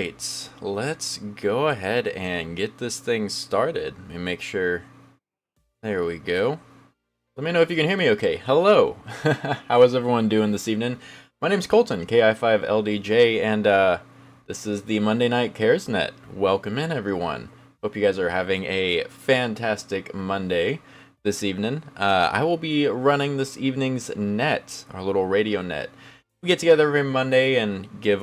right, let's go ahead and get this thing started. Let me make sure. There we go. Let me know if you can hear me okay. Hello. How is everyone doing this evening? My name's Colton, KI5LDJ, and this is the Monday Night CaresNet. Welcome in, everyone. Hope you guys are having a fantastic Monday this evening. I will be running this evening's net, our little radio net. We get together every Monday and give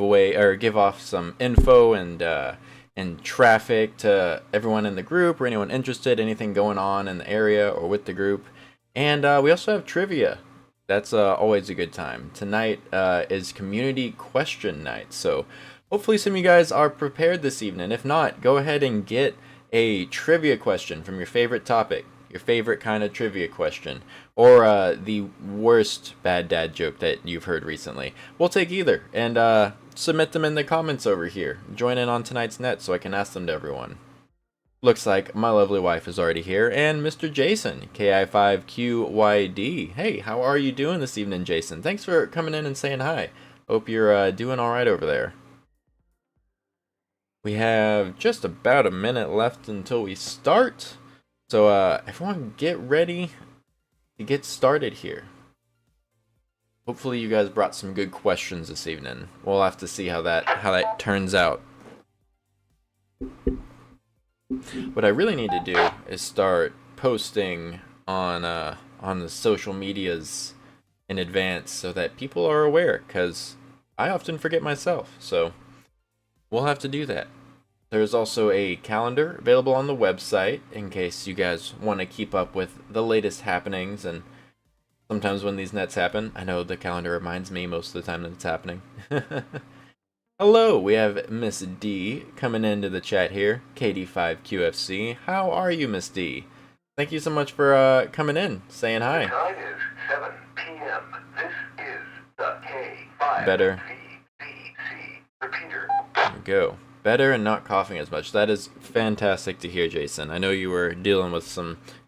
off some info and traffic to everyone in the group or anyone interested, anything going on in the area or with the group. And we also have trivia. That's always a good time. Tonight is community question night, so hopefully some of you guys are prepared this evening. If not, go ahead and get a trivia question from your favorite topic, your favorite kind of trivia question, or the worst bad dad joke that you've heard recently. We'll take either, and submit them in the comments over here. Join in on tonight's net so I can ask them to everyone. Looks like my lovely wife is already here, and Mr. Jason, KI5QYD. Hey, how are you doing this evening, Jason? Thanks for coming in and saying hi. Hope you're doing alright over there. We have just about a minute left until we start. So everyone get ready to get started here. Hopefully you guys brought some good questions this evening. We'll have to see how that turns out. What I really need to do is start posting on the social medias in advance so that people are aware, because I often forget myself. So we'll have to do that. There's also a calendar available on the website in case you guys want to keep up with the latest happenings, and sometimes when these nets happen, I know the calendar reminds me most of the time that it's happening. Hello, we have Miss D coming into the chat here, KD5QFC. How are you, Miss D? Thank you so much for coming in, saying hi. The time is 7 p.m. This is the K5 Better. Repeater. There we go. Better and not coughing as much. That is fantastic to hear, Jason. I know you were dealing with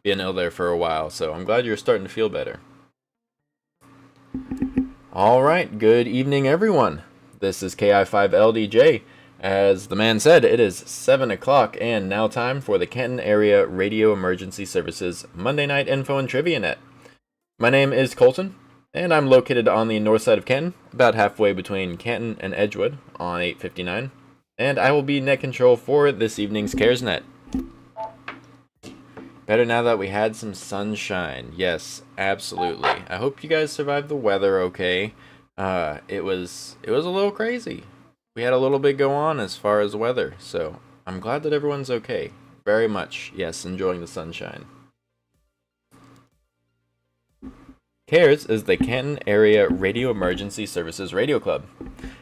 being ill there for a while, so I'm glad you're starting to feel better. Alright, good evening, everyone. This is KI5LDJ. As the man said, it is 7 o'clock, and now time for the Canton Area Radio Emergency Services Monday Night Info and Trivia Net. My name is Colton, and I'm located on the north side of Canton, about halfway between Canton and Edgewood on 859. And I will be net control for this evening's CaresNet. Better now that we had some sunshine. Yes, absolutely. I hope you guys survived the weather okay. It was a little crazy. We had a little bit go on as far as weather, so I'm glad that everyone's okay. Very much, yes, enjoying the sunshine. CARES is the Canton Area Radio Emergency Services Radio Club.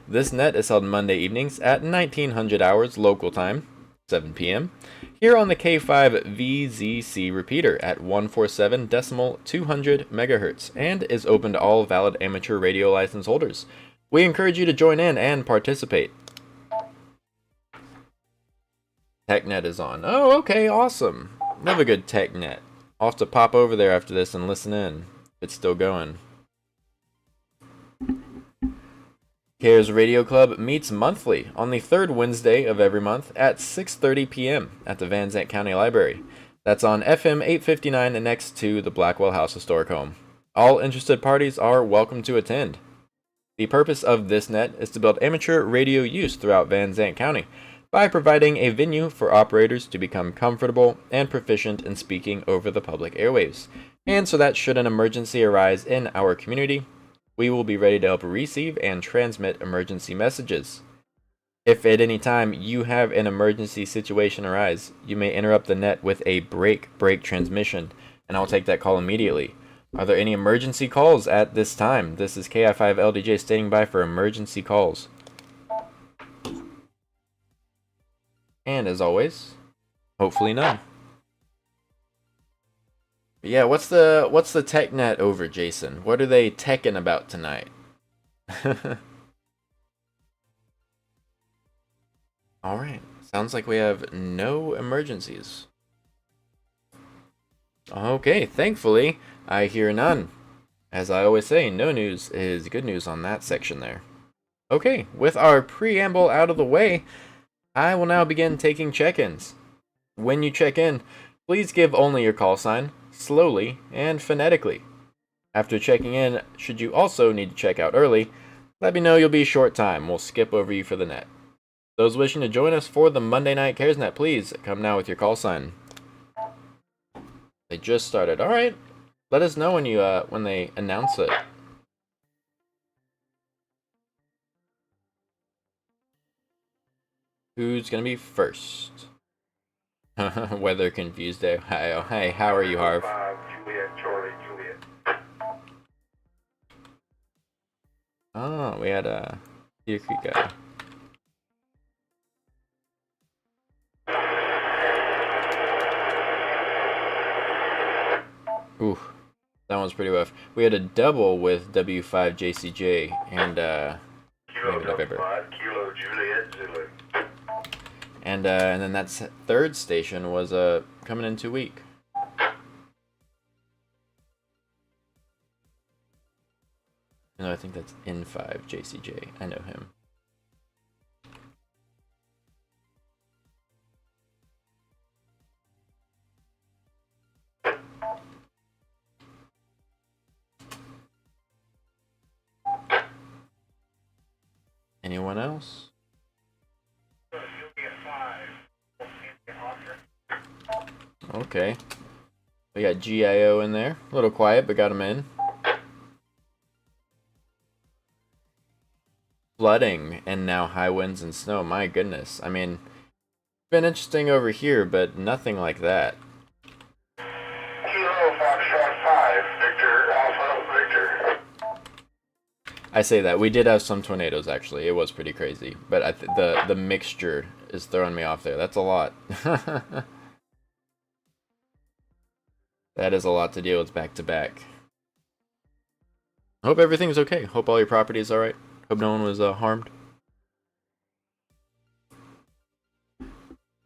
This net is held Monday evenings at 1900 hours local time, 7 p.m., here on the K5VZC repeater at 147.200 MHz, and is open to all valid amateur radio license holders. We encourage you to join in and participate. TechNet is on. Oh, okay, awesome. Love a good TechNet. I'll have to pop over there after this and listen in. It's still going. CARES Radio Club meets monthly on the third Wednesday of every month at 6:30 p.m. at the Van Zandt County Library. That's on FM 859 next to the Blackwell House Historic Home. All interested parties are welcome to attend. The purpose of this net is to build amateur radio use throughout Van Zandt County by providing a venue for operators to become comfortable and proficient in speaking over the public airwaves, and so that should an emergency arise in our community, we will be ready to help receive and transmit emergency messages. If at any time you have an emergency situation arise, you may interrupt the net with a break transmission, and I'll take that call immediately. Are there any emergency calls at this time? This is KI5LDJ standing by for emergency calls. And as always, hopefully none. But yeah, what's the TechNet over, Jason? What are they teching about tonight? Alright, sounds like we have no emergencies. Okay, thankfully, I hear none. As I always say, no news is good news on that section there. Okay, with our preamble out of the way, I will now begin taking check-ins. When you check in, please give only your call sign, slowly and phonetically. After checking in, should you also need to check out early, let me know you'll be a short time. We'll skip over you for the net. Those wishing to join us for the Monday Night Cares Net, please come now with your call sign. They just started. All right. Let us know when they announce it. Who's gonna be first? Weather confused there. Hi, oh, hey, how are you, Harv? Juliet, Charlie, Juliet. Oh, we had a Deer Creek guy. Ooh, that one's pretty rough. We had a double with W5JCJ and Kilo November. 5, Kilo Juliet, Zulu. And then that third station was coming in 2 week. No, I think that's N5JCJ. I know him. Anyone else? Okay. We got GIO in there. A little quiet, but got him in. Flooding and now high winds and snow. My goodness. I mean, been interesting over here, but nothing like that. Kilo Foxtrot 5, Victor, Alpha, Victor. I say that. We did have some tornadoes, actually. It was pretty crazy. But the mixture is throwing me off there. That's a lot. That is a lot to deal with back to back. Hope everything's okay. Hope all your property is alright. Hope no one was harmed.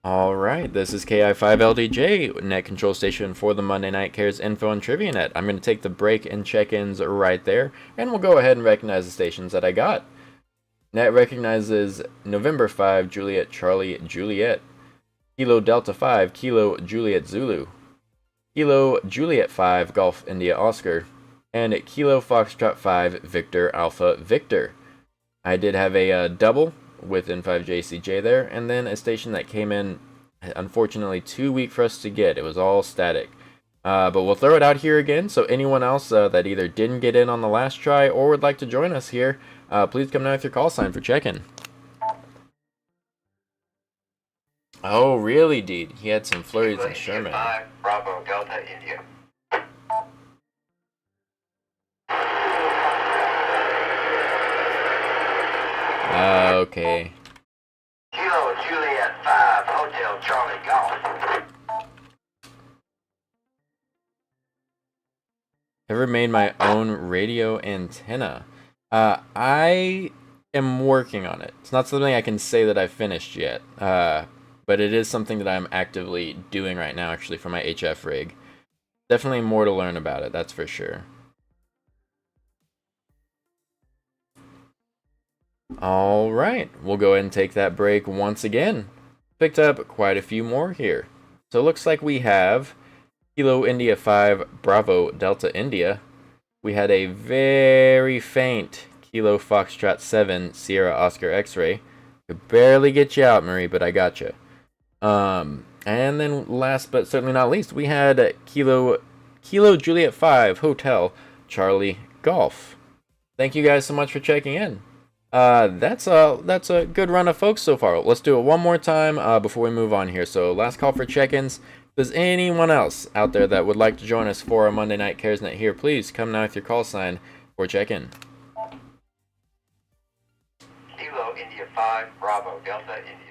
Alright, this is KI5LDJ, net control station for the Monday Night Cares Info and Trivia Net. I'm going to take the break and check-ins right there, and we'll go ahead and recognize the stations that I got. Net recognizes November 5, Juliet Charlie Juliet, Kilo Delta 5, Kilo Juliet Zulu, Kilo Juliet 5, Golf India Oscar, and Kilo Foxtrot 5, Victor Alpha Victor. I did have a double with N5JCJ there, and then a station that came in, unfortunately, 2 week for us to get. It was all static. But we'll throw it out here again, so anyone else that either didn't get in on the last try or would like to join us here, please come now with your call sign for check-in. Oh, really, dude? He had some flurries in Sherman. 5, Bravo, Delta, India. Okay. Kilo Juliet 5, Hotel Charlie, Golf. Ever made my own radio antenna? I am working on it. It's not something I can say that I've finished yet. But it is something that I'm actively doing right now, actually, for my HF rig. Definitely more to learn about it, that's for sure. Alright, we'll go ahead and take that break once again. Picked up quite a few more here. So it looks like we have Kilo India 5, Bravo Delta India. We had a very faint Kilo Foxtrot 7, Sierra Oscar X-Ray. Could barely get you out, Marie, but I got you. And then last but certainly not least, we had Kilo Juliet 5, Hotel Charlie Golf. Thank you guys so much for checking in. That's a good run of folks so far. Let's do it one more time before we move on here. So last call for check-ins. If there's anyone else out there that would like to join us for our Monday Night Cares Net here, please come now with your call sign for check-in. Kilo India 5, Bravo, Delta, India.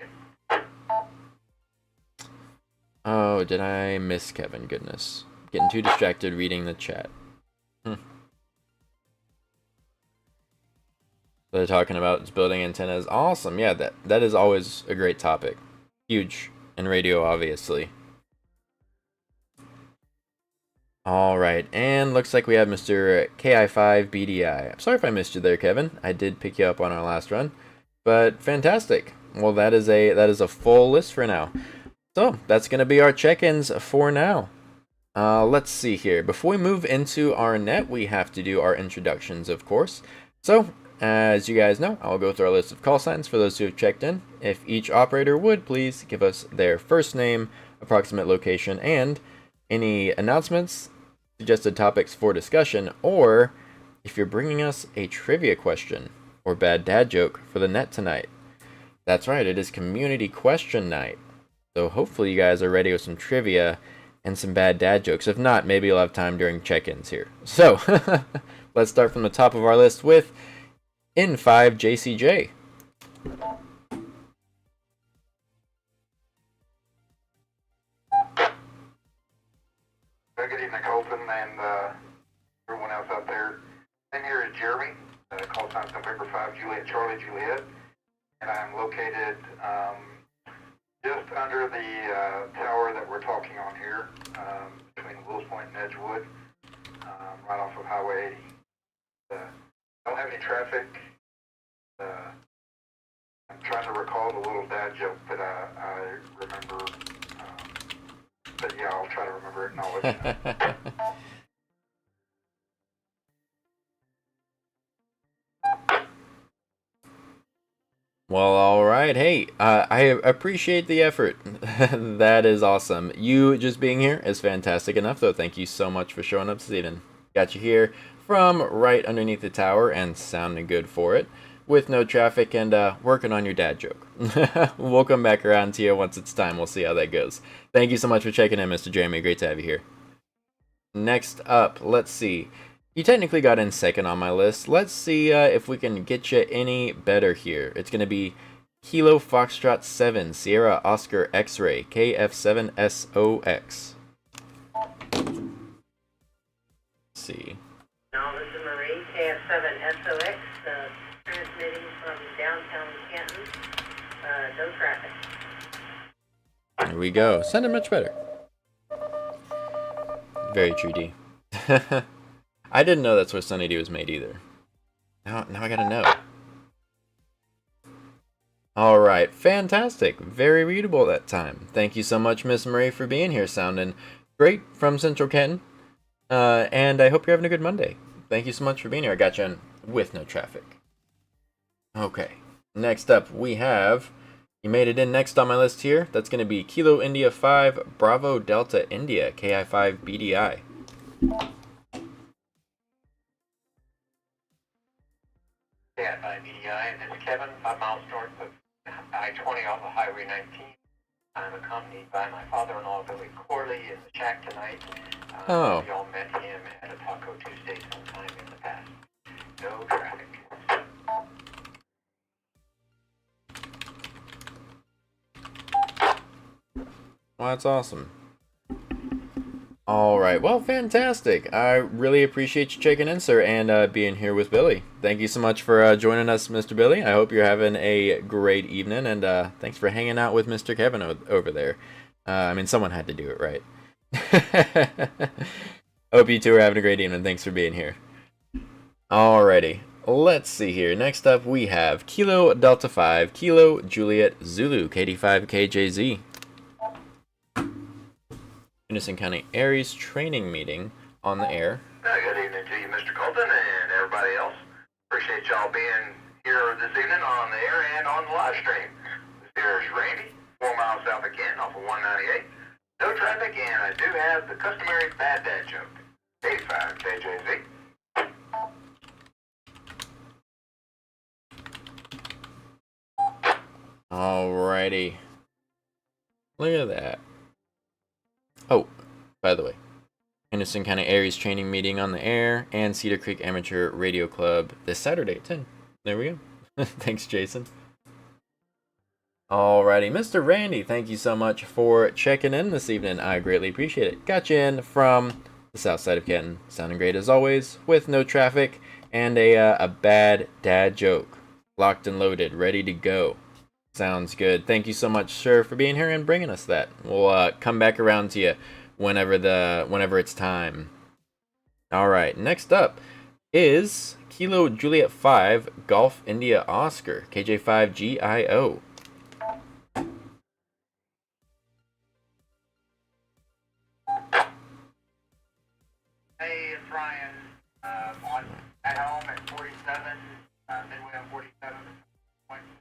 Oh, did I miss Kevin? Goodness. Getting too distracted reading the chat. They're talking about building antennas. Awesome. Yeah, that is always a great topic. Huge in radio, obviously. Alright, and looks like we have Mr. KI5BDI. I'm sorry if I missed you there, Kevin. I did pick you up on our last run. But fantastic. Well, that is a full list for now. So that's gonna be our check-ins for now. Let's see here. Before we move into our net, we have to do our introductions, of course. So, as you guys know, I'll go through our list of call signs for those who have checked in. If each operator would please give us their first name, approximate location, and any announcements, suggested topics for discussion, or if you're bringing us a trivia question or bad dad joke for the net tonight. That's right, it is community question night. So hopefully you guys are ready with some trivia and some bad dad jokes. If not, maybe you'll have time during check-ins here. So, let's start from the top of our list with N5 JCJ. Good evening, Colton, and everyone else out there. I'm here is Jeremy, call sign November 5, Juliet, Charlie, Juliet, and I'm located just under the tower that we're talking on here, between Wills Point and Edgewood, right off of Highway 80. Don't have any traffic. I'm trying to recall the little dad joke that I remember. But yeah, I'll try to remember it and I'll let you know. Well, alright. Hey, I appreciate the effort. That is awesome. You just being here is fantastic enough, though. Thank you so much for showing up this evening. Got you here from right underneath the tower and sounding good for it, with no traffic and working on your dad joke. We'll come back around to you once it's time. We'll see how that goes. Thank you so much for checking in, Mr. Jeremy. Great to have you here. Next up, let's see. You technically got in second on my list. Let's see if we can get you any better here. It's going to be Kilo Foxtrot 7, Sierra Oscar X-Ray, KF7SOX. Let's see. No, this is Marie, KF7SOX, transmitting from downtown Canton. No traffic. There we go. Sounded much better. Very true, D. I didn't know that's where Sunny D was made either. Now I gotta know. Alright, fantastic. Very readable that time. Thank you so much, Miss Marie, for being here. Sounding great from Central Canton. And I hope you're having a good Monday. Thank you so much for being here. I got you in with no traffic. Okay, next up we have... You made it in next on my list here. That's going to be Kilo India 5 Bravo Delta India KI5 BDI. Yeah, BDI. This is Kevin, 5 miles north of I-20 off of Highway 19. I'm accompanied by my father-in-law, Billy Corley, in the shack tonight. Oh. We all met him at a Taco Tuesday sometime in the past. No traffic. Well, that's awesome. Alright, well, fantastic. I really appreciate you checking in, sir, and being here with Billy. Thank you so much for joining us, Mr. Billy. I hope you're having a great evening, and thanks for hanging out with Mr. Kevin over there. I mean, someone had to do it, right? Hope you two are having a great evening. Thanks for being here. Alrighty, let's see here. Next up, we have Kilo Delta 5, Kilo Juliet Zulu, KD5KJZ. Canton County Aries training meeting on the air. Good evening to you, Mr. Colton, and everybody else. Appreciate y'all being here this evening on the air and on the live stream. This here is Randy, 4 miles south of Canton off of 198. No traffic, and I do have the customary bad dad joke. 85 KJZ. Alrighty. Look at that. Oh, by the way, Henderson County Aries training meeting on the air and Cedar Creek Amateur Radio Club this Saturday at 10. There we go. Thanks, Jason. Alrighty, Mr. Randy, thank you so much for checking in this evening. I greatly appreciate it. Got you in from the south side of Canton. Sounding great as always, with no traffic and a bad dad joke. Locked and loaded, ready to go. Sounds good. Thank you so much, sir, for being here and bringing us that. We'll come back around to you whenever it's time. All right. Next up is Kilo Juliet 5 Golf India Oscar KJ5 GIO. Hey, it's Ryan. On at home at 47, midway on 47,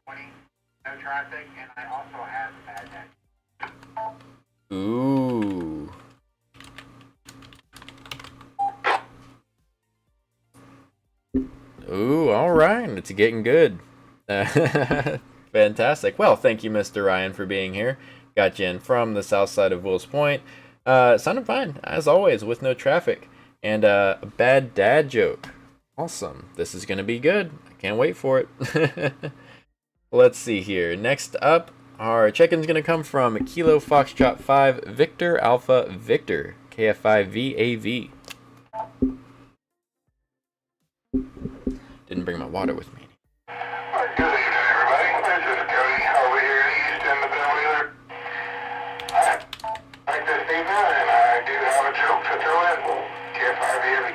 20, no traffic, and I also have bad day. Ooh. Ooh, all right. It's getting good. Fantastic. Well, thank you, Mr. Ryan, for being here. Got you in from the south side of Wills Point. Sounded fine, as always, with no traffic. And a bad dad joke. Awesome. This is going to be good. I can't wait for it. Let's see here. Next up, our check-in's going to come from Kilo Foxtrot 5 Victor Alpha Victor, KF5VAV. Didn't bring my water with me. Good evening, everybody. This is Cody over here east in the Bellwether. I like this evening, and I do have a joke to throw in. KF5VAV.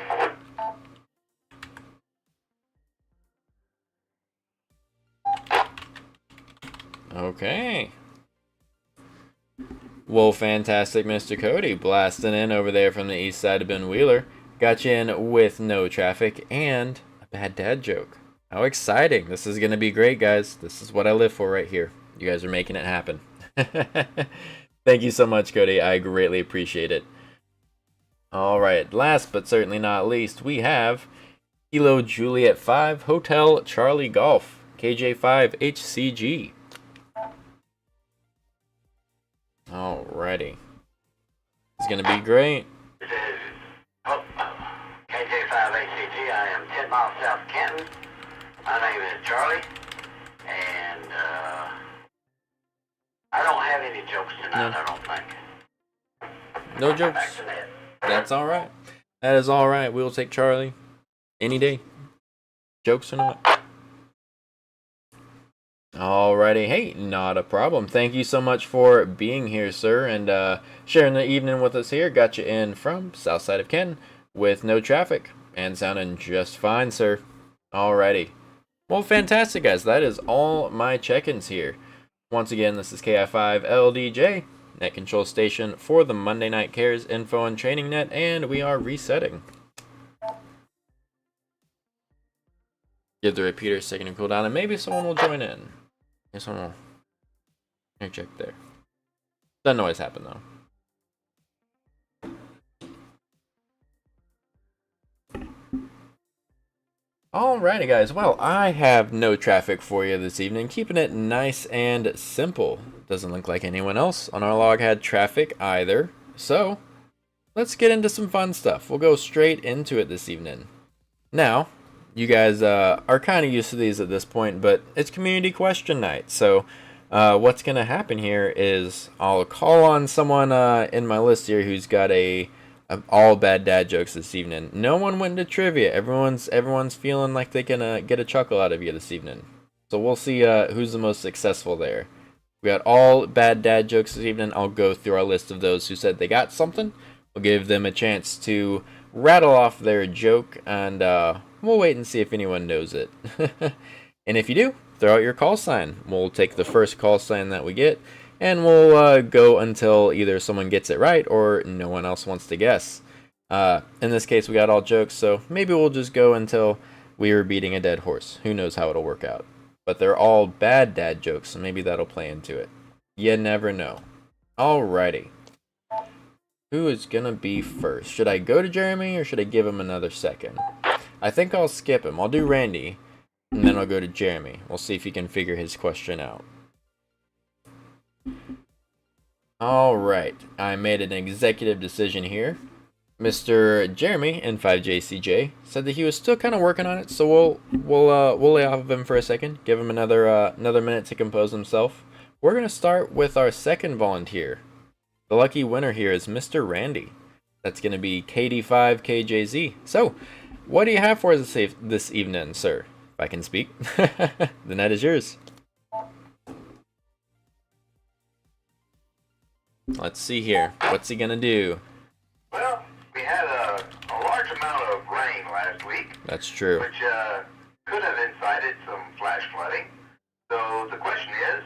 Okay. Well, fantastic, Mr. Cody. Blasting in over there from the east side of Ben Wheeler. Got you in with no traffic and a bad dad joke. How exciting. This is going to be great, guys. This is what I live for right here. You guys are making it happen. Thank you so much, Cody. I greatly appreciate it. All right. Last but certainly not least, we have Kilo Juliet 5 Hotel Charlie Golf, KJ5HCG. Alrighty. It's going to be great. This is KJ5ACG. I am 10 miles south of Canton. My name is Charlie, and I don't have any jokes tonight, No. I don't think. No Back jokes. to that. That's alright. That is alright. We'll take Charlie any day. Jokes or not. Alrighty. Hey, not a problem. Thank you so much for being here, sir, and sharing the evening with us here. Got you in from south side of Canton with no traffic and sounding just fine, sir. Alrighty. Well, fantastic, guys. That is all my check-ins here. Once again, this is KI5LDJ, Net Control Station for the Monday Night Cares Info and Training Net, and we are resetting. Give the repeater a second to cool down, and maybe someone will join in. Maybe someone will interject there. Doesn't always happen, though. Alrighty, guys. Well, I have no traffic for you this evening, keeping it nice and simple. Doesn't look like anyone else on our log had traffic either. So, let's get into some fun stuff. We'll go straight into it this evening. Now, you guys are kind of used to these at this point, but it's community question night. So, what's going to happen here is I'll call on someone in my list here who's got all bad dad jokes this evening. No one went into trivia. Everyone's feeling like they can get a chuckle out of you this evening. So we'll see who's the most successful there. We got all bad dad jokes this evening. I'll go through our list of those who said they got something. We'll give them a chance to rattle off their joke, and we'll wait and see if anyone knows it. And if you do, throw out your call sign. We'll take the first call sign that we get, and we'll go until either someone gets it right or no one else wants to guess. In this case, we got all jokes, so maybe we'll just go until we are beating a dead horse. Who knows how it'll work out. But they're all bad dad jokes, so maybe that'll play into it. You never know. Alrighty. Who is gonna be first? Should I go to Jeremy or should I give him another second? I think I'll skip him. I'll do Randy, and then I'll go to Jeremy. We'll see if he can figure his question out. Alright, I made an executive decision here. Mr. Jeremy in 5JCJ said that he was still kind of working on it, so we'll lay off of him for a second, give him another minute to compose himself. We're gonna start with our second volunteer. The lucky winner here is Mr. Randy. That's gonna be KD5KJZ. So, what do you have for us this evening, sir? If I can speak, the net is yours. Let's see here. What's he gonna do? Well, we had a large amount of rain last week, That's true. which could have incited some flash flooding. So the question is,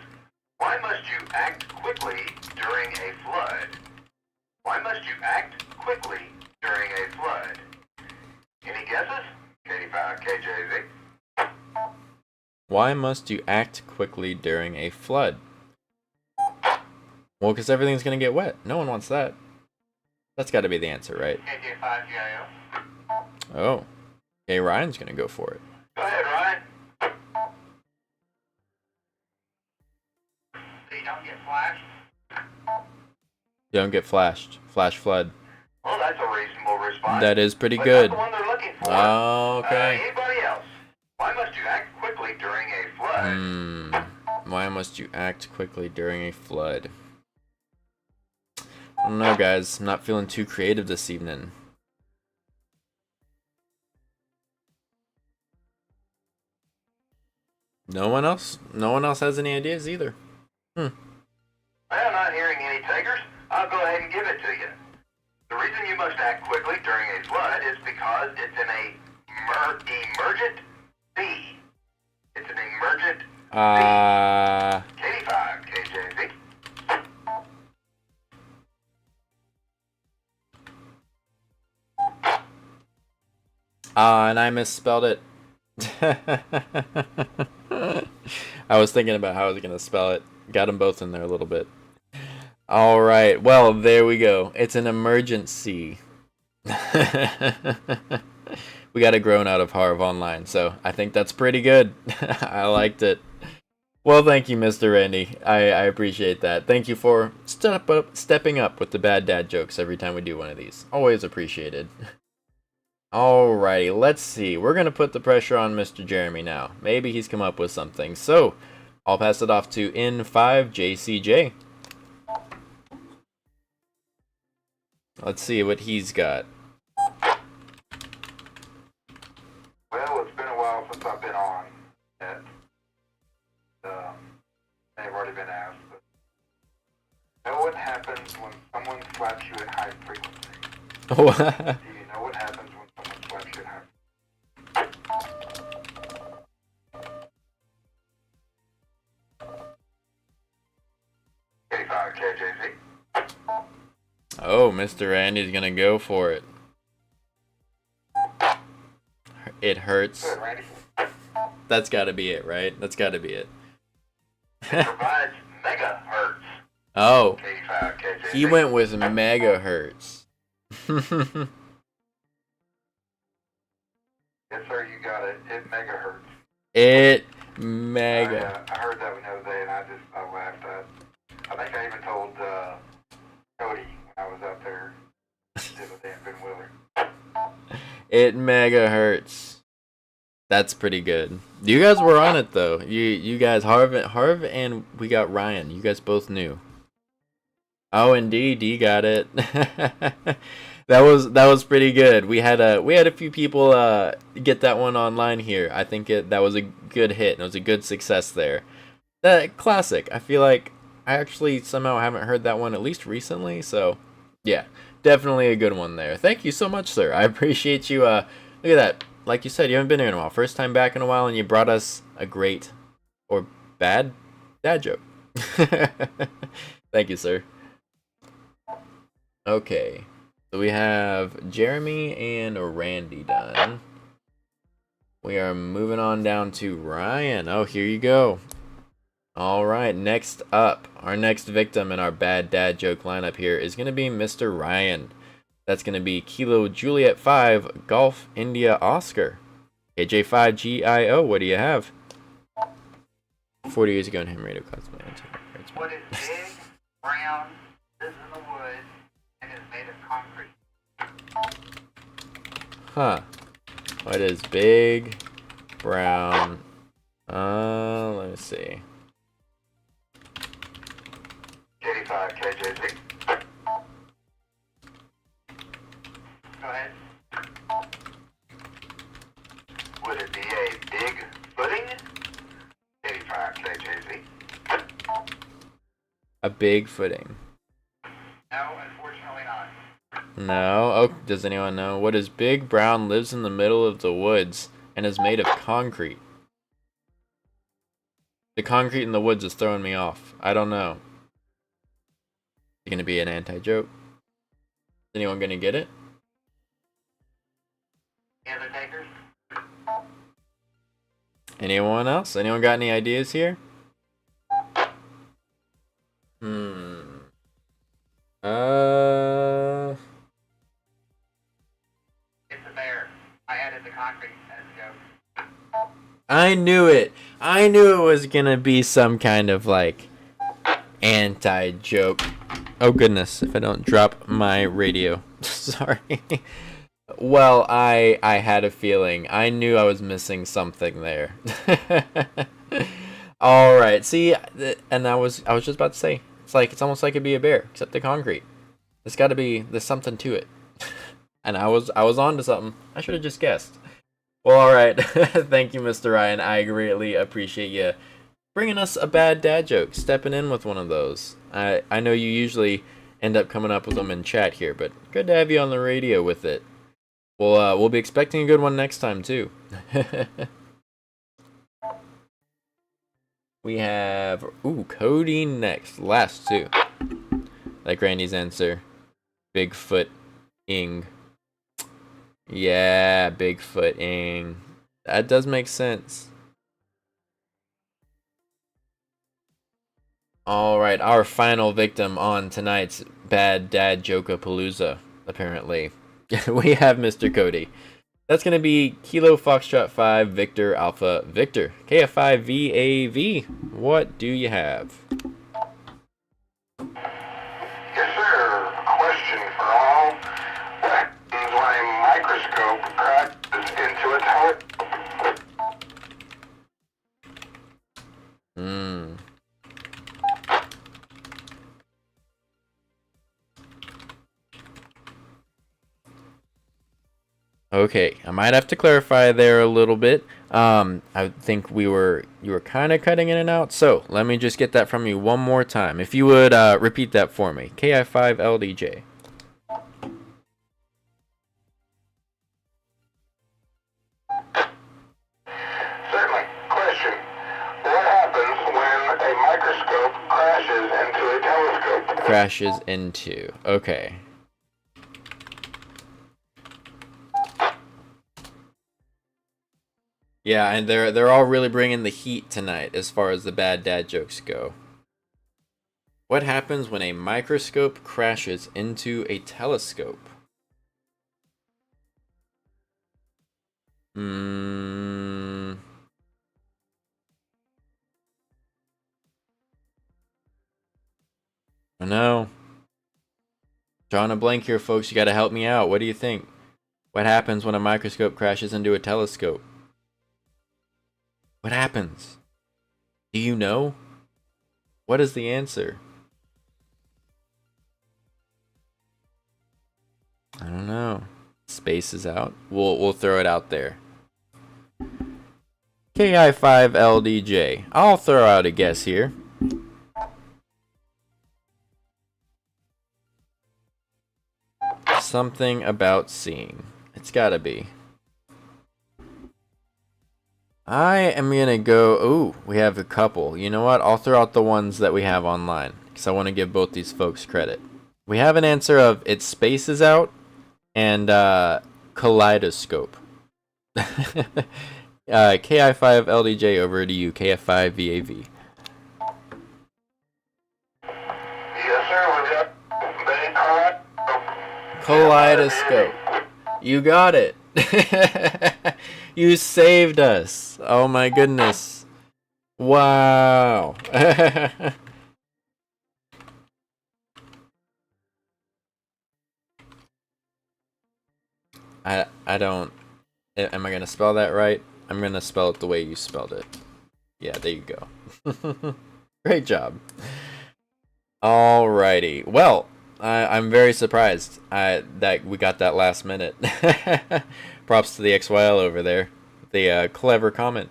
why must you act quickly during a flood? Why must you act quickly during a flood? Why must you act quickly during a flood? Well, because everything's going to get wet. No one wants that. That's got to be the answer, right? KJ5 GIO. Oh. Okay, Ryan's going to go for it. Go ahead, Ryan. So you don't get flashed? You don't get flashed. Flash flood. Well, that's a reasonable response. That is pretty But good. that's the one they're looking for. Okay. Anybody else? Why must you act quickly during a flood? Why must you act quickly during a flood? I don't know, guys. I'm not feeling too creative this evening. No one else? No one else has any ideas either. Well, not hearing any takers, I'll go ahead and give it to you. The reason you must act quickly during a flood is because it's an emergent sea. It's an emergent sea. 85 KJV. And I misspelled it. I was thinking about how I was going to spell it. Got them both in there a little bit. All right. Well, there we go. It's an emergency. We got a grown out of Harv Online, so I think that's pretty good. I liked it. Well, thank you, Mr. Randy. I appreciate that. Thank you for stepping up with the bad dad jokes every time we do one of these. Always appreciated. Alrighty, let's see. We're going to put the pressure on Mr. Jeremy now. Maybe he's come up with something. So, I'll pass it off to N5JCJ. Let's see what he's got. Well, it's been a while since I've been on it. They've already been asked. But know what happens when someone slaps you at high frequency? Do you know what happens when someone slaps you at high frequency? 85 KJZ. Oh, Mr. Randy's going to go for it. It hurts. Good, Randy. That's got to be it, right? That's got to be it. It provides megahertz. Oh, 85 KJV. he went with megahertz. Yes, sir, you got it. It megahertz. It mega. I heard that one the other day, and I laughed at. I think I even told Cody when I was out there the other day in Ben Wheeler. It megahertz. That's pretty good. You guys were on it though. You guys, Harv, and we got Ryan. You guys both knew. Oh, indeed, you got it. That was pretty good. We had a few people get that one online here. I think that was a good hit. And it was a good success there. That classic. I feel like I actually somehow haven't heard that one at least recently. So yeah, definitely a good one there. Thank you so much, sir. I appreciate you. Look at that. Like you said, you haven't been here in a while. First time back in a while, and you brought us a great or bad dad joke. Thank you, sir. Okay. So we have Jeremy and Randy done. We are moving on down to Ryan. Oh, here you go. All right, next up, our next victim in our bad dad joke lineup here is going to be Mr. Ryan. That's going to be Kilo Juliet 5 Golf India Oscar. AJ5 GIO, what do you have? 40 years ago in Henrietta Cosplay. What is big, brown, lives in the woods, and is made of concrete? Huh. What is big, brown? Let me see. 85 KJZ. Go ahead. Would it be a big footing? 85 KJZ. A big footing. No, unfortunately not. No. Oh, does anyone know? What is big, brown, lives in the middle of the woods, and is made of concrete? The concrete in the woods is throwing me off. I don't know. Is it going to be an anti-joke? Is anyone going to get it? Any other takers? Anyone else? Anyone got any ideas here? It's a bear. I added the concrete as a joke. I knew it. I knew it was gonna be some kind of like anti-joke. Oh goodness, if I don't drop my radio. Sorry. Well, I had a feeling. I knew I was missing something there. All right. See, and I was just about to say, it's almost like it'd be a bear, except the concrete. There's something to it. And I was on to something. I should have just guessed. Well, all right. Thank you, Mr. Ryan. I greatly appreciate you bringing us a bad dad joke, stepping in with one of those. I know you usually end up coming up with them in chat here, but good to have you on the radio with it. We'll be expecting a good one next time too. We have Cody next. Last two. Like Randy's answer. Bigfoot-ing. Yeah, Bigfoot-ing. That does make sense. Alright, our final victim on tonight's Bad Dad Joke-a-Palooza, apparently. We have Mr. Cody. That's going to be Kilo Foxtrot 5 Victor Alpha Victor. KF5 VAV. What do you have? Yes, sir. Question for all. What happens when a microscope crashes into a telescope? Okay, I might have to clarify there a little bit. I think you were kind of cutting in and out, so let me just get that from you one more time. If you would repeat that for me. KI5LDJ. Certainly. Question. What happens when a microscope crashes into a telescope? Crashes into. Okay. Yeah, and they're all really bringing the heat tonight as far as the bad dad jokes go. What happens when a microscope crashes into a telescope? I know. Drawing a blank here, folks. You gotta help me out. What do you think? What happens when a microscope crashes into a telescope? What happens? Do you know? What is the answer? I don't know. Space is out. We'll throw it out there. KI5LDJ. I'll throw out a guess here. Something about seeing. It's gotta be. I am gonna go. Ooh, we have a couple. You know what? I'll throw out the ones that we have online because I want to give both these folks credit. We have an answer of its space is out and kaleidoscope. KI5LDJ over to you. KF5VAV. Yes, sir. We got Kaleidoscope. You got it. You saved us. Oh my goodness. Wow. I don't. Am I going to spell that right? I'm going to spell it the way you spelled it. Yeah, there you go. Great job. Alrighty. Well, I'm very surprised that we got that last minute. Props to the XYL over there. The clever comment.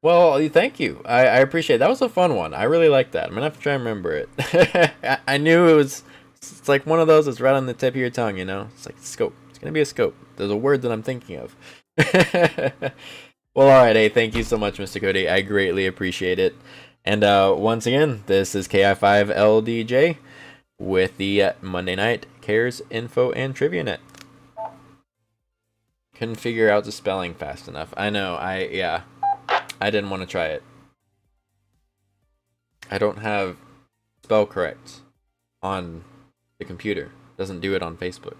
Well, thank you. I appreciate it. That was a fun one. I really like that. I'm going to have to try and remember it. I knew it was... It's like one of those that's right on the tip of your tongue, you know? It's like scope. It's going to be a scope. There's a word that I'm thinking of. Well, alright. Hey, thank you so much, Mr. Cody. I greatly appreciate it. And once again, this is KI5LDJ with the Monday Night Cares Info and Trivia Net. Couldn't figure out the spelling fast enough. I know, yeah. I didn't want to try it. I don't have spell correct on the computer. Doesn't do it on Facebook.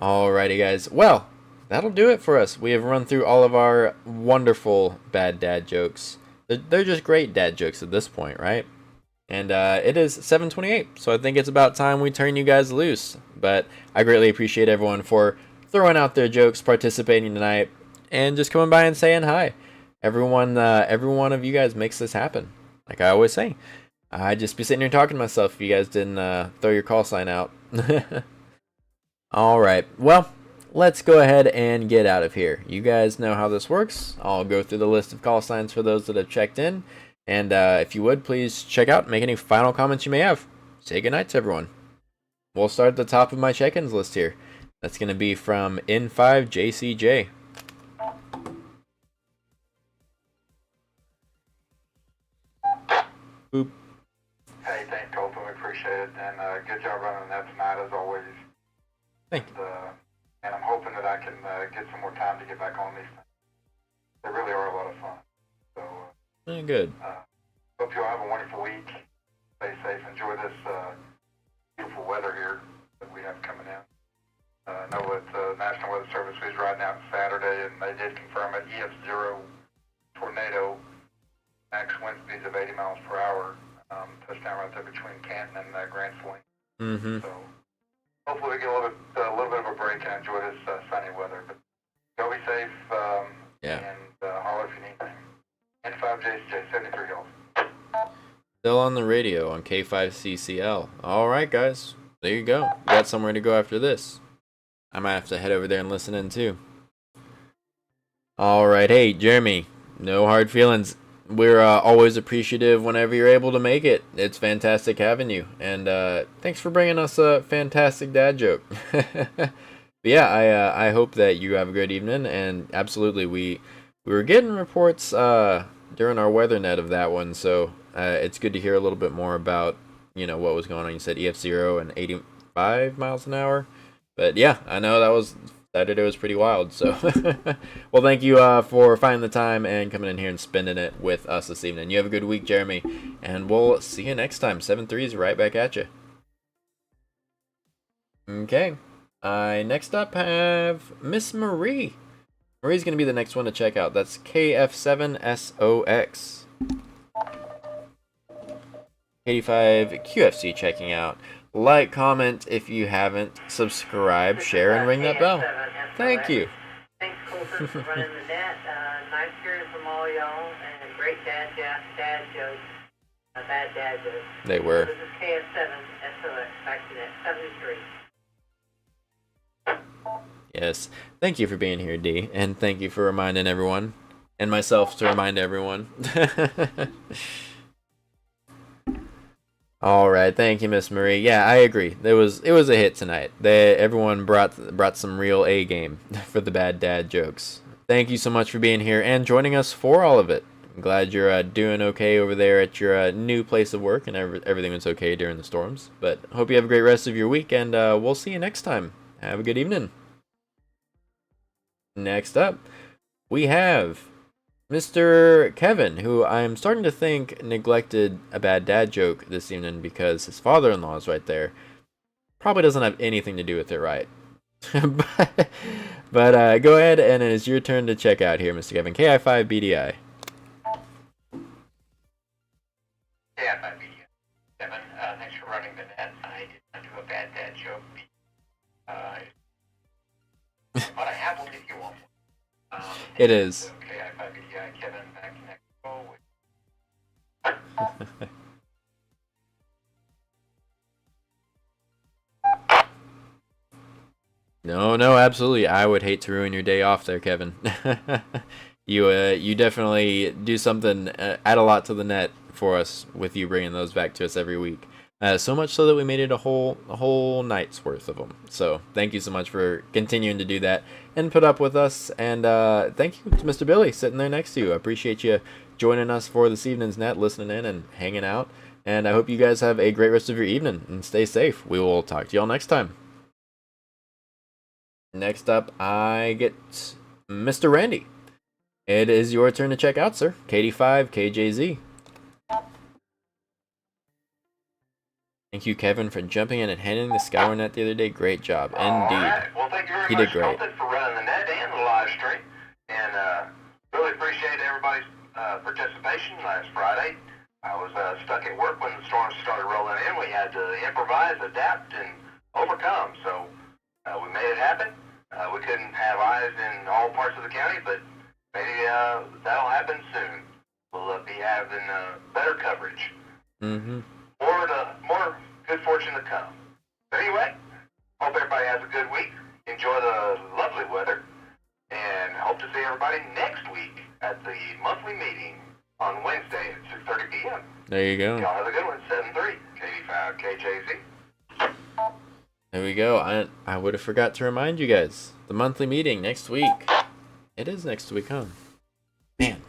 Alrighty, guys. Well, that'll do it for us. We have run through all of our wonderful bad dad jokes. They're just great dad jokes at this point, right? And it is 7:28, so I think it's about time we turn you guys loose. But I greatly appreciate everyone for throwing out their jokes, participating tonight, and just coming by and saying hi. Every one of you guys makes this happen. Like I always say, I'd just be sitting here talking to myself if you guys didn't throw your call sign out. Alright, well, let's go ahead and get out of here. You guys know how this works. I'll go through the list of call signs for those that have checked in. And if you would, please check out and make any final comments you may have. Say goodnight to everyone. We'll start at the top of my check-ins list here. That's going to be from N5JCJ. Boop. Hey, thanks, Colton. We appreciate it. And good job running that tonight, as always. Thank you. And I'm hoping that I can get some more time to get back on these things. They really are a lot of fun. So, Good. hope you all have a wonderful week. Stay safe. Enjoy this beautiful weather here that we have coming in. I know that the National Weather Service was riding out Saturday, and they did confirm an EF0 tornado, max wind speeds of 80 miles per hour, touchdown right there between Canton and Grand Saline. Mm-hmm. So hopefully we get a little bit of a break and enjoy this sunny weather. But go be safe. Yeah. And holler if you need anything. N5JCJ, 73 Hills. Still on the radio on K5CCL. Alright, guys. There you go. We got somewhere to go after this. I might have to head over there and listen in, too. Alright, hey, Jeremy. No hard feelings. We're always appreciative whenever you're able to make it. It's fantastic having you. And thanks for bringing us a fantastic dad joke. But yeah, I hope that you have a good evening. And absolutely, we were getting reports during our weather net of that one. So it's good to hear a little bit more about, you know, what was going on. You said EF0 and 85 miles an hour. But yeah, I know that was Saturday was pretty wild. So well, thank you for finding the time and coming in here and spending it with us this evening. You have a good week, Jeremy, and we'll see you next time. 7-3 is right back at you. Okay, I next up have Miss Marie. Marie's gonna be the next one to check out. That's KF7SOX. 85 QFC checking out. Like, comment if you haven't, subscribe, share, and ring that bell. Thank you. Thanks, Colton, for running the net. Nice hearing from all y'all, and great dad jokes. Bad dad jokes. They were. This is KF7SOX, back to net 73. Yes. Thank you for being here, D. And thank you for reminding everyone. And myself to remind everyone. Alright, thank you, Miss Marie. Yeah, I agree. It was a hit tonight. Everyone brought some real A game for the bad dad jokes. Thank you so much for being here and joining us for all of it. I'm glad you're doing okay over there at your new place of work and everything was okay during the storms. But hope you have a great rest of your week, and we'll see you next time. Have a good evening. Next up, we have Mr. Kevin, who I'm starting to think neglected a bad dad joke this evening because his father-in-law is right there. Probably doesn't have anything to do with it, right? but go ahead, and it is your turn to check out here, Mr. Kevin. KI5BDI. KI5BDI. Kevin, thanks for running the net. I did not do a bad dad joke. But I have one if you want one. It is. KI5BDI, Kevin, back next. No, absolutely. I would hate to ruin your day off there, Kevin. You definitely do something, add a lot to the net for us with you bringing those back to us every week. So much so that we made it a whole night's worth of them. So thank you so much for continuing to do that and put up with us. And thank you to Mr. Billy sitting there next to you. I appreciate you joining us for this evening's net, listening in and hanging out. And I hope you guys have a great rest of your evening and stay safe. We will talk to y'all next time. Next up, I get Mr. Randy, it is your turn to check out, sir. KD5 KJZ. Thank you, Kevin, for jumping in and handling the Skyward net the other day. Great job, indeed. Right. Well, thank you very He much, did great. Canton, for running the net and the live stream. And really appreciate everybody's participation last Friday. I was stuck at work when the storms started rolling in. We had to improvise, adapt, and overcome. So we made it happen. We couldn't have eyes in all parts of the county, but maybe that'll happen soon. We'll be having better coverage. Mm-hmm. More good fortune to come. But anyway, hope everybody has a good week. Enjoy the lovely weather. And hope to see everybody next week at the monthly meeting on Wednesday at 6:30 p.m. There you go. Y'all have a good one. 7-3. KD5 KJZ. There we go. I would have forgot to remind you guys. The monthly meeting next week. It is next week, huh? Man.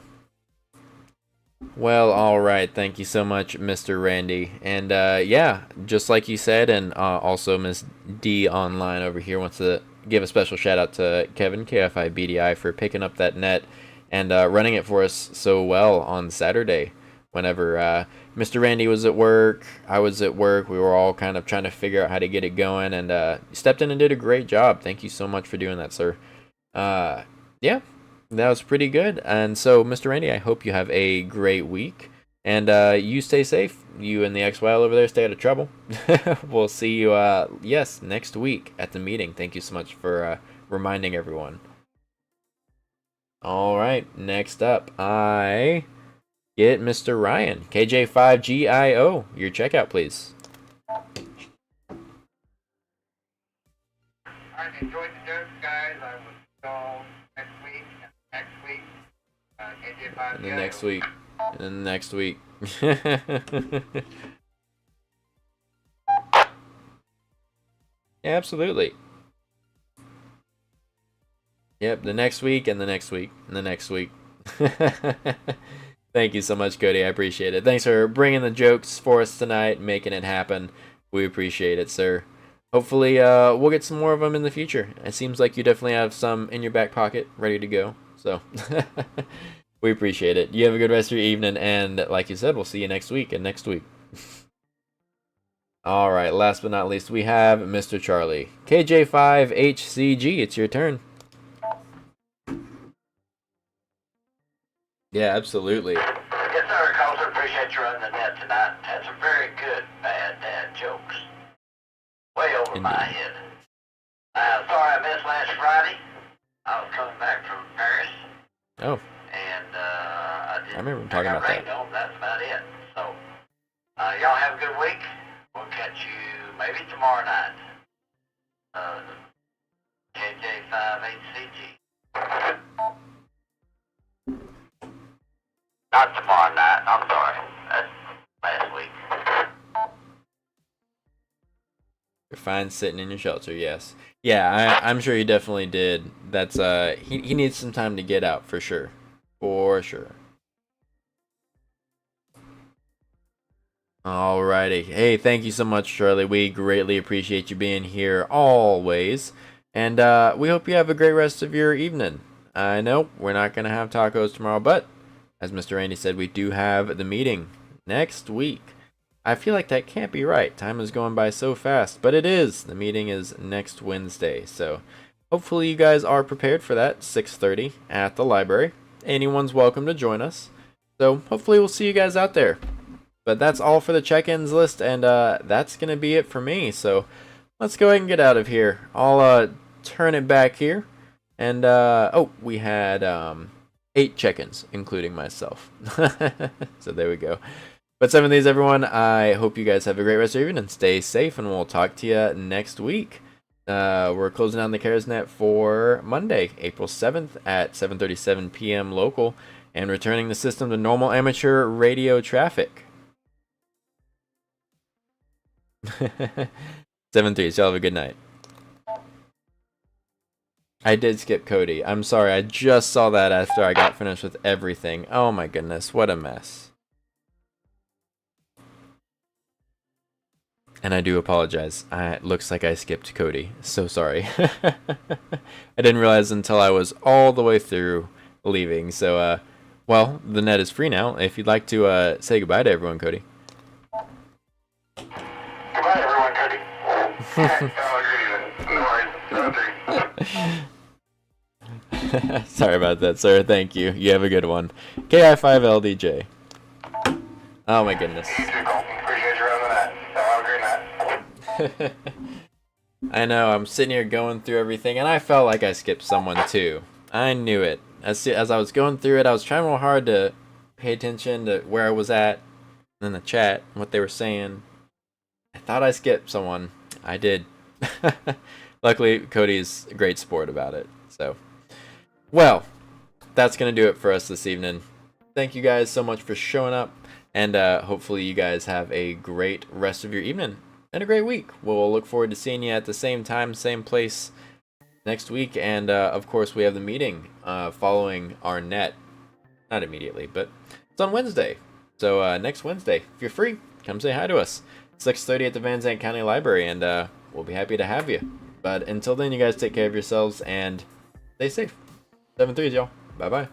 Well, alright. Thank you so much, Mr. Randy. And yeah, just like you said, and also Miss D Online over here wants to give a special shout out to Kevin, KFI BDI, for picking up that net and running it for us so well on Saturday. Whenever Mr. Randy was at work, I was at work, we were all kind of trying to figure out how to get it going, and you stepped in and did a great job. Thank you so much for doing that, sir. Yeah, that was pretty good. And so, Mr. Randy, I hope you have a great week, and you stay safe. You and the XYL over there stay out of trouble. We'll see you, yes, next week at the meeting. Thank you so much for reminding everyone. All right, next up, I get Mr. Ryan, KJ5GIO. Your checkout, please. All right, enjoyed the jokes, guys. I will go next week, KJ5. And then next week. And then next week. Yeah, absolutely. Yep, the next week and the next week and the next week. Thank you so much, Cody. I appreciate it. Thanks for bringing the jokes for us tonight, making it happen. We appreciate it, sir. Hopefully, we'll get some more of them in the future. It seems like you definitely have some in your back pocket, ready to go. So, we appreciate it. You have a good rest of your evening, and like you said, we'll see you next week and next week. All right, last but not least, we have Mr. Charlie. KJ5HCG, it's your turn. Yeah, absolutely. Yes, sir, Coulter. Appreciate you running the net tonight. Had some very good bad dad jokes. Way over my head. Sorry I missed last Friday. I was coming back from Paris. Oh. And I remember talking about that. Home. That's about it. So, y'all have a good week. We'll catch you maybe tomorrow night. KJ5HCG. Not tomorrow night. I'm sorry. That's last week. You're fine sitting in your shelter, yes. Yeah, I'm sure he definitely did. That's he needs some time to get out for sure. For sure. Alrighty. Hey, thank you so much, Charlie. We greatly appreciate you being here always. And we hope you have a great rest of your evening. I know we're not gonna have tacos tomorrow, but as Mr. Randy said, we do have the meeting next week. I feel like that can't be right. Time is going by so fast, but it is. The meeting is next Wednesday, so hopefully you guys are prepared for that. 6:30 at the library. Anyone's welcome to join us. So hopefully we'll see you guys out there. But that's all for the check-ins list, and that's gonna be it for me. So let's go ahead and get out of here. I'll turn it back here, and oh, we had 8 check-ins, including myself. So there we go. But 7 of these, everyone. I hope you guys have a great rest of your evening and stay safe, and we'll talk to you next week. We're closing down the CaresNet for Monday, April 7th at 7:37 p.m. local, and returning the system to normal amateur radio traffic. 7-3, so y'all have a good night. I did skip Cody. I'm sorry, I just saw that after I got finished with everything. Oh my goodness, what a mess. And I do apologize. It looks like I skipped Cody. So sorry. I didn't realize until I was all the way through leaving. So, well, the net is free now. If you'd like to say goodbye to everyone, Cody. Goodbye, everyone, Cody. Sorry about that, sir. Thank you. You have a good one. KI5LDJ. Oh my goodness. You too, Colton. Appreciate you running that. Have a great night. I know, I'm sitting here going through everything, and I felt like I skipped someone too. I knew it. As I was going through it, I was trying real hard to pay attention to where I was at, in the chat, what they were saying. I thought I skipped someone. I did. Luckily, Cody's a great sport about it. So, well, that's going to do it for us this evening. Thank you guys so much for showing up, and hopefully you guys have a great rest of your evening and a great week. We'll look forward to seeing you at the same time, same place next week. And of course, we have the meeting following our net. Not immediately, but it's on Wednesday. So next Wednesday, if you're free, come say hi to us. 6:30 at the Van Zandt County Library, and we'll be happy to have you. But until then, you guys take care of yourselves and stay safe. 7-3s, y'all. Bye-bye.